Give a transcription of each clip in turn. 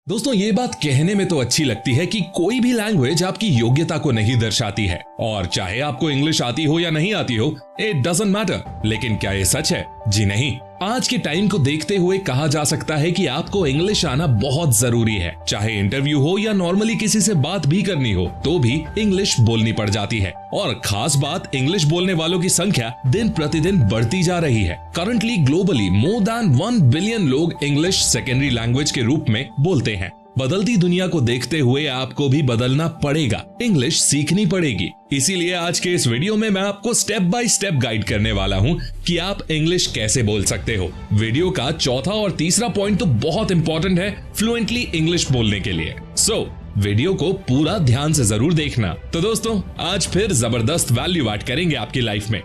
दोस्तों ये बात कहने में तो अच्छी लगती है कि कोई भी लैंग्वेज आपकी योग्यता को नहीं दर्शाती है, और चाहे आपको इंग्लिश आती हो या नहीं आती हो, इट डजंट मैटर। लेकिन क्या ये सच है? जी नहीं। आज के टाइम को देखते हुए कहा जा सकता है कि आपको इंग्लिश आना बहुत जरूरी है। चाहे इंटरव्यू हो या नॉर्मली किसी से बात भी करनी हो, तो भी इंग्लिश बोलनी पड़ जाती है। और खास बात, इंग्लिश बोलने वालों की संख्या दिन प्रतिदिन बढ़ती जा रही है। Currently globally more than 1 billion लोग इंग्लिश सेकेंडरी लैंग्वेज के रूप में बोलते हैं। बदलती दुनिया को देखते हुए आपको भी बदलना पड़ेगा, इंग्लिश सीखनी पड़ेगी। इसीलिए आज के इस वीडियो में मैं आपको स्टेप बाय स्टेप गाइड करने वाला हूं कि आप इंग्लिश कैसे बोल सकते हो। वीडियो का चौथा और तीसरा पॉइंट तो बहुत इंपॉर्टेंट है फ्लुएंटली इंग्लिश बोलने के लिए। वीडियो को पूरा ध्यान से जरूर देखना। तो दोस्तों आज फिर जबरदस्त वैल्यू ऐड करेंगे आपकी लाइफ में।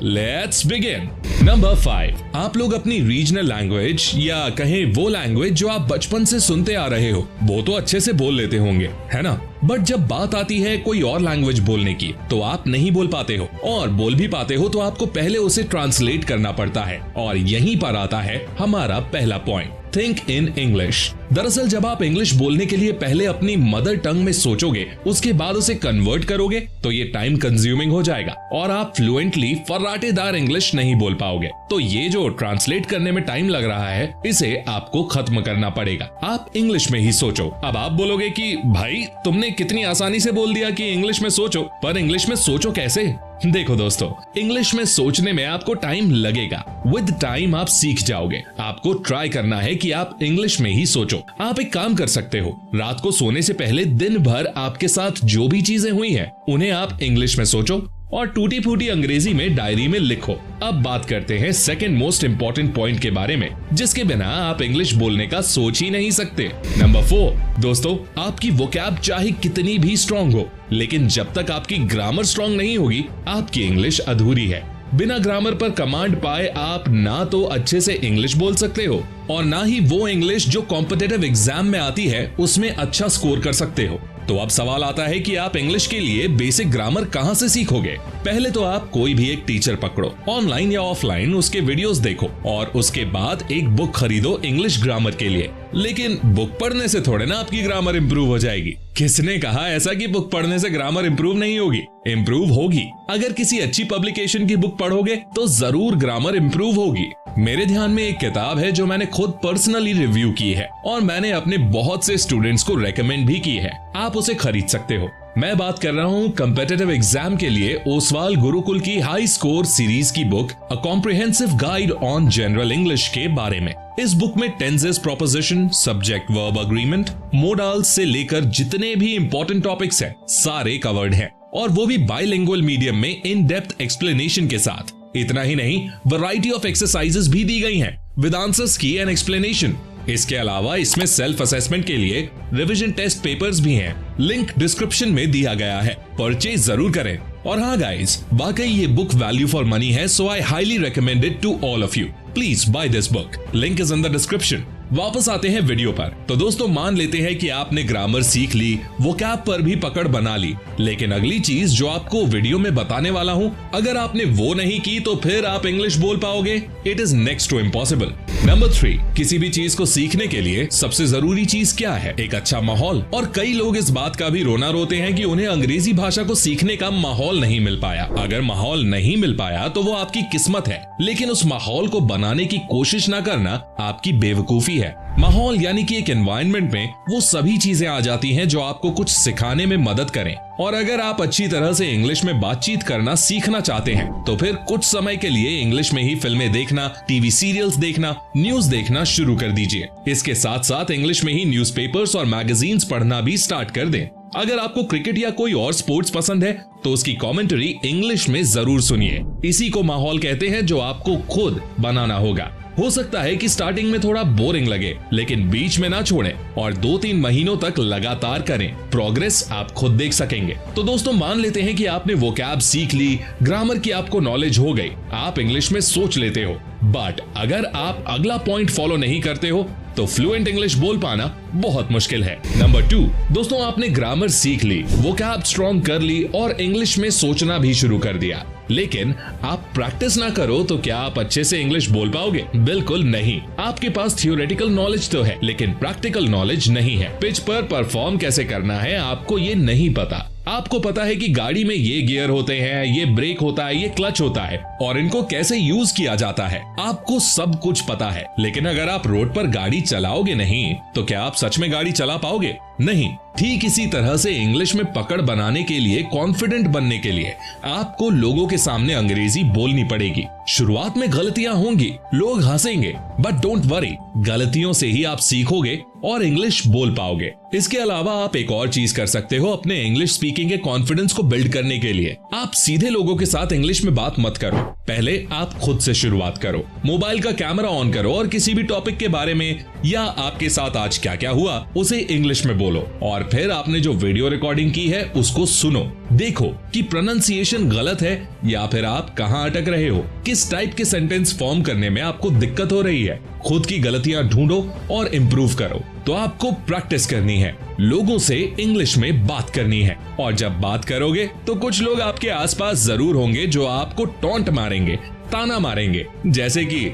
Let's begin. नंबर 5, आप लोग अपनी रीजनल लैंग्वेज या कहें वो लैंग्वेज जो आप बचपन से सुनते आ रहे हो, वो तो अच्छे से बोल लेते होंगे, है ना? बट जब बात आती है कोई और लैंग्वेज बोलने की, तो आप नहीं बोल पाते हो, और बोल भी पाते हो तो आपको पहले उसे ट्रांसलेट करना पड़ता है। और यहीं पर आता है हमारा पहला पॉइंट, थिंक इन इंग्लिश। दरअसल जब आप इंग्लिश बोलने के लिए पहले अपनी मदर टंग में सोचोगे, उसके बाद उसे कन्वर्ट करोगे, तो ये टाइम कंज्यूमिंग हो जाएगा और आप फ्लुएंटली फर्राटेदार इंग्लिश नहीं बोल पाओगे। तो ये जो ट्रांसलेट करने में टाइम लग रहा है, इसे आपको खत्म करना पड़ेगा। आप इंग्लिश में ही सोचो। अब आप बोलोगे कि भाई तुमने कितनी आसानी से बोल दिया कि इंग्लिश में सोचो, पर इंग्लिश में सोचो कैसे? देखो दोस्तों, इंग्लिश में सोचने में आपको टाइम लगेगा। विद टाइम आप सीख जाओगे। आपको ट्राई करना है कि आप इंग्लिश में ही सोचो। आप एक काम कर सकते हो, रात को सोने से पहले दिन भर आपके साथ जो भी चीजें हुई हैं, उन्हें आप इंग्लिश में सोचो और टूटी फूटी अंग्रेजी में डायरी में लिखो। अब बात करते हैं सेकंड मोस्ट इंपॉर्टेंट पॉइंट के बारे में, जिसके बिना आप इंग्लिश बोलने का सोच ही नहीं सकते। नंबर 4, दोस्तों आपकी वोकैब चाहे कितनी भी स्ट्रांग हो, लेकिन जब तक आपकी ग्रामर स्ट्रांग नहीं होगी, आपकी इंग्लिश अधूरी है। बिना ग्रामर पर कमांड पाए आप ना तो अच्छे से इंग्लिश बोल सकते हो, और ना ही वो इंग्लिश जो कॉम्पिटिटिव एग्जाम में आती है उसमें अच्छा स्कोर कर सकते हो। तो अब सवाल आता है कि आप इंग्लिश के लिए बेसिक ग्रामर कहां से सीखोगे? पहले तो आप कोई भी एक टीचर पकड़ो, ऑनलाइन या ऑफलाइन, उसके वीडियोस देखो और उसके बाद एक बुक खरीदो इंग्लिश ग्रामर के लिए। लेकिन बुक पढ़ने से थोड़े ना आपकी ग्रामर इंप्रूव हो जाएगी। किसने कहा ऐसा कि बुक पढ़ने से ग्रामर इंप्रूव नहीं होगी? इंप्रूव होगी। अगर किसी अच्छी पब्लिकेशन की बुक पढ़ोगे तो जरूर ग्रामर इंप्रूव होगी। मेरे ध्यान में एक किताब है जो मैंने खुद पर्सनली रिव्यू की है और मैंने अपने बहुत से स्टूडेंट्स को रेकमेंड भी की है। आप उसे खरीद सकते हो। मैं बात कर रहा हूँ कॉम्पिटिटिव एग्जाम के लिए ओसवाल गुरुकुल की हाई स्कोर सीरीज की book a comprehensive guide on general English के बारे में। इस बुक में tenses, proposition, subject verb agreement, modals से लेकर जितने भी इंपॉर्टेंट टॉपिक्स हैं, सारे कवर्ड हैं, और वो भी बाइलिंगुअल मीडियम में इन डेप्थ एक्सप्लेनेशन के साथ। इतना ही नहीं, वैरायटी ऑफ एक्सरसाइजेस भी दी गई हैं विद आंसर्स की एंड एक्सप्लेनेशन। इसके अलावा इसमें सेल्फ असेसमेंट के लिए रिवीजन टेस्ट पेपर्स भी हैं। लिंक डिस्क्रिप्शन में दिया गया है, परचेज जरूर करें। और हाँ गाइस, वाकई ये बुक वैल्यू फॉर मनी है, so I highly recommend it to all of you. Please buy this book, link is in the description. वापस आते हैं वीडियो पर। तो दोस्तों मान लेते हैं कि आपने ग्रामर सीख ली, वोकैब पर भी पकड़ बना ली, लेकिन अगली चीज जो आपको वीडियो में बताने वाला हूं, अगर आपने वो नहीं की तो फिर आप इंग्लिश बोल पाओगे? It is next to impossible. Number 3, किसी भी चीज को सीखने के लिए सबसे जरूरी चीज क्या है? एक अच्छा माहौल। और कई लोग इस बात का भी रोना रोते हैं कि उन्हें अंग्रेजी भाषा को सीखने का माहौल नहीं मिल पाया। अगर माहौल नहीं मिल पाया तो वो आपकी किस्मत है, लेकिन उस माहौल को बनाने की कोशिश ना करना आपकी बेवकूफी है। माहौल यानी कि एक एनवायरनमेंट में वो सभी चीजें आ जाती हैं जो आपको कुछ सिखाने में मदद करें। और अगर आप अच्छी तरह से इंग्लिश में बातचीत करना सीखना चाहते हैं, तो फिर कुछ समय के लिए इंग्लिश में ही फिल्में देखना, टीवी सीरियल्स देखना, न्यूज देखना शुरू कर दीजिए। इसके साथ साथ इंग्लिश में ही न्यूज़पेपर्स और मैगजीन्स पढ़ना भी स्टार्ट कर दें। अगर आपको क्रिकेट या कोई और स्पोर्ट्स पसंद है तो उसकी कमेंट्री इंग्लिश में जरूर सुनिए। इसी को माहौल कहते हैं जो आपको खुद बनाना होगा। हो सकता है कि स्टार्टिंग में थोड़ा बोरिंग लगे, लेकिन बीच में ना छोड़ें और 2-3 महीनों तक लगातार करें। प्रोग्रेस आप खुद देख सकेंगे। तो दोस्तों मान लेते हैं कि आपने वोकैब सीख ली, ग्रामर की आपको नॉलेज हो गई, आप इंग्लिश में सोच लेते हो। बट अगर आप अगला पॉइंट फॉलो नहीं करते हो तो फ्लुएंट इंग्लिश बोल पाना बहुत मुश्किल है। नंबर 2, दोस्तों आपने ग्रामर सीख ली, वोकैब स्ट्रॉन्ग कर ली और इंग्लिश में सोचना भी शुरू कर दिया, लेकिन आप प्रैक्टिस ना करो तो क्या आप अच्छे से इंग्लिश बोल पाओगे? बिल्कुल नहीं। आपके पास थियोरेटिकल नॉलेज तो है, लेकिन प्रैक्टिकल नॉलेज नहीं है। पिच पर परफॉर्म कैसे करना है आपको ये नहीं पता। आपको पता है कि गाड़ी में ये गियर होते हैं, ये ब्रेक होता है, ये क्लच होता है और इनको कैसे यूज किया जाता है, आपको सब कुछ पता है। लेकिन अगर आप रोड पर गाड़ी चलाओगे नहीं तो क्या आप सच में गाड़ी चला पाओगे? नहीं। ठीक इसी तरह से इंग्लिश में पकड़ बनाने के लिए, कॉन्फिडेंट बनने के लिए आपको लोगों के सामने अंग्रेजी बोलनी पड़ेगी। शुरुआत में गलतियां होंगी, लोग हंसेंगे, बट डोंट वरी, गलतियों से ही आप सीखोगे और इंग्लिश बोल पाओगे। इसके अलावा आप एक और चीज कर सकते हो अपने इंग्लिश स्पीकिंग के कॉन्फिडेंस को बिल्ड करने के लिए। आप सीधे लोगों के साथ इंग्लिश में बात मत करो, पहले आप खुद से शुरुआत करो। मोबाइल का कैमरा ऑन करो और किसी भी टॉपिक के बारे में या आपके साथ आज क्या क्या हुआ उसे इंग्लिश में बोलो और फिर आपने जो वीडियो रिकॉर्डिंग की है उसको सुनो। देखो कि प्रोनाउंसिएशन गलत है या फिर आप कहां अटक रहे हो, किस टाइप के सेंटेंस फॉर्म करने में आपको दिक्कत हो रही है। खुद की गलतियां ढूंढो और इम्प्रूव करो। तो आपको प्रैक्टिस करनी है, लोगों से इंग्लिश में बात करनी है और जब बात करोगे तो कुछ लोग आपके आसपास जरूर होंगे जो आपको टॉन्ट मारेंगे, ताना मारेंगे, जैसे कि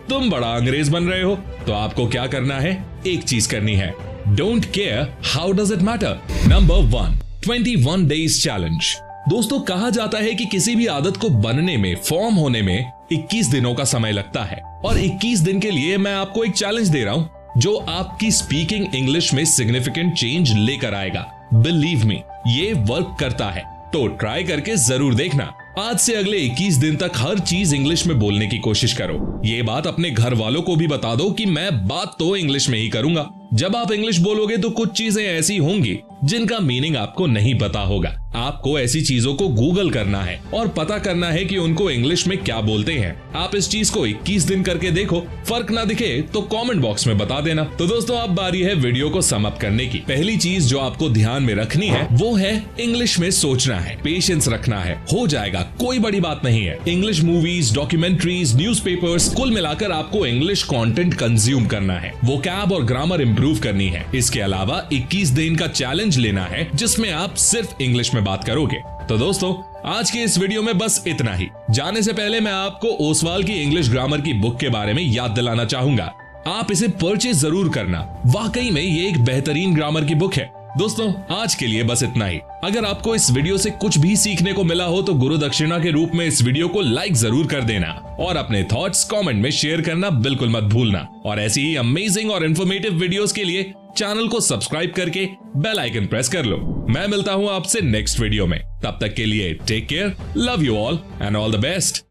तुम बड़ा अंग्रेज बन रहे हो। तो आपको क्या करना है? एक चीज करनी है, don't care how does it matter. Number 1, 21 days challenge. दोस्तों कहा जाता है कि किसी भी आदत को बनने में, फॉर्म होने में 21 दिनों का समय लगता है और 21 दिन के लिए मैं आपको एक चैलेंज दे रहा हूं जो आपकी स्पीकिंग इंग्लिश में सिग्निफिकेंट चेंज लेकर आएगा। बिलीव मी, ये वर्क करता है, तो ट्राई करके जरूर देखना। आज से अगले 21 दिन तक हर चीज इंग्लिश में बोलने की कोशिश करो। ये बात अपने घर वालों को भी बता दो कि मैं बात तो इंग्लिश में ही करूंगा। जब आप इंग्लिश बोलोगे तो कुछ चीजें ऐसी होंगी जिनका मीनिंग आपको नहीं पता होगा। आपको ऐसी चीजों को गूगल करना है और पता करना है कि उनको इंग्लिश में क्या बोलते हैं। आप इस चीज को 21 दिन करके देखो, फर्क ना दिखे तो कमेंट बॉक्स में बता देना। तो दोस्तों अब बारी है वीडियो को सम अप करने की। पहली चीज जो आपको ध्यान में रखनी है वो है इंग्लिश में सोचना है, पेशेंस रखना है, हो जाएगा, कोई बड़ी बात नहीं है। इंग्लिश मूवीज, डॉक्यूमेंट्रीज, न्यूज़पेपर्स, कुल मिलाकर आपको इंग्लिश कंटेंट कंज्यूम करना है, वोकैब और ग्रामर इंप्रूव करनी है। इसके अलावा 21 दिन का चैलेंज लेना है जिसमें आप सिर्फ इंग्लिश में बात करोगे। तो दोस्तों आज के इस वीडियो में बस इतना ही। जाने से पहले मैं आपको ओसवाल की इंग्लिश ग्रामर की बुक के बारे में याद दिलाना चाहूंगा। आप इसे परचेज जरूर करना, वाकई में ये एक बेहतरीन ग्रामर की बुक है। दोस्तों आज के लिए बस इतना ही। अगर आपको इस वीडियो से कुछ भी सीखने को मिला हो तो गुरु दक्षिणा के रूप में इस वीडियो को लाइक जरूर कर देना और अपने थॉट्स कमेंट में शेयर करना बिल्कुल मत भूलना। और ऐसी ही अमेजिंग और इन्फॉर्मेटिव वीडियोस के लिए चैनल को सब्सक्राइब करके बेल आइकन प्रेस कर लो। मैं मिलता हूं आपसे नेक्स्ट वीडियो में, तब तक के लिए take care, love you all and all the best.